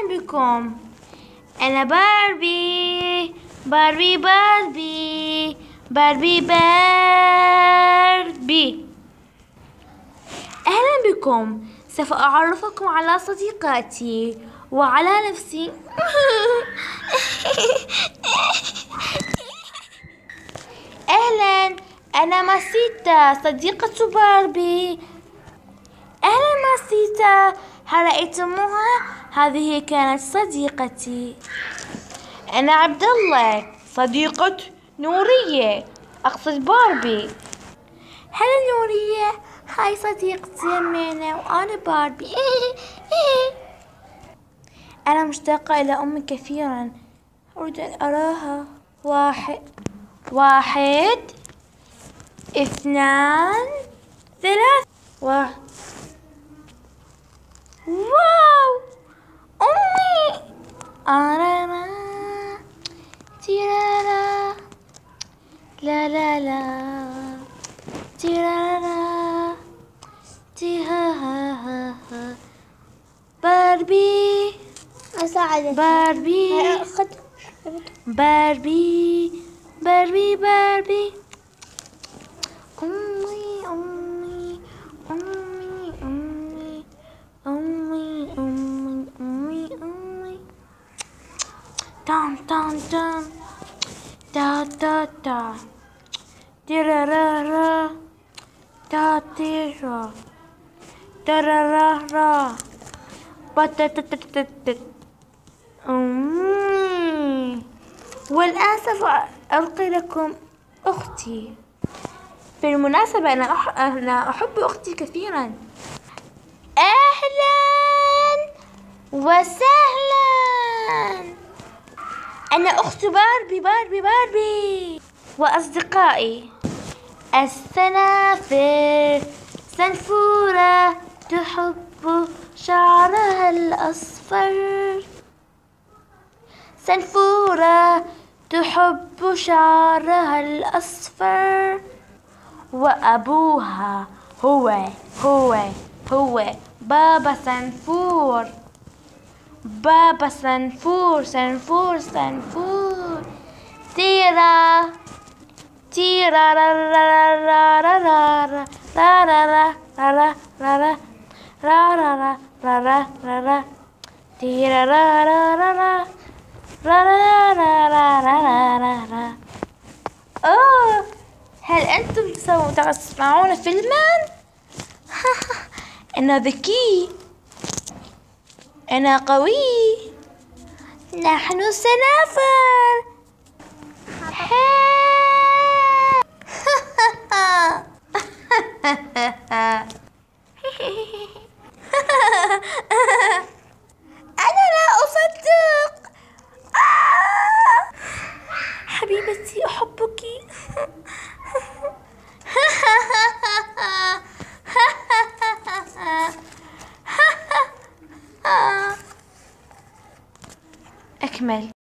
أهلا بكم. أنا باربي باربي باربي باربي باربي. أهلا بكم. سوف أعرفكم على صديقاتي وعلى نفسي. أهلا، أنا ماسيتا صديقة باربي. أهلا ماسيتا، هل رأيتموها؟ هذه كانت صديقتي. أنا عبد الله صديقة نورية، أقصد باربي. هلا نورية، هاي صديقتي يمينة وأنا باربي. أنا مشتاقة إلى أمي كثيرا، أريد أن أراها. واحد اثنان ثلاث واو، أمي. أرانا تيرارا لا لا لا تيرارا تيها ها ها ها. باربي أساعدك. باربي باربي باربي باربي. أمي أمي أمي أمي أمي أمي أمي أمي. تام تام تام تا تا تا تيرارارا تا تيرا ترارارا باتاتاتاتات. والآن سوف ألقي لكم أختي. بالمناسبة أنا أحب أختي كثيرا. أهلا وسهلا، أنا أخت باربي باربي باربي. وأصدقائي السنافر، سنفورة تحب شعرها الأصفر. سنفورة تحب شعرها الأصفر. وأبوها هو بابا سنفور. بابا سنفور سنفور سنفور. تيرا تيرا را را را را را را را را را را را را تيرا را را را را را را را را را را. أوه، هل أنتم تسمعون فيلما؟ أنا ذكي، أنا قوي، نحن سنافر. أنا لا أصدق. حبيبتي أحبك. أكمل.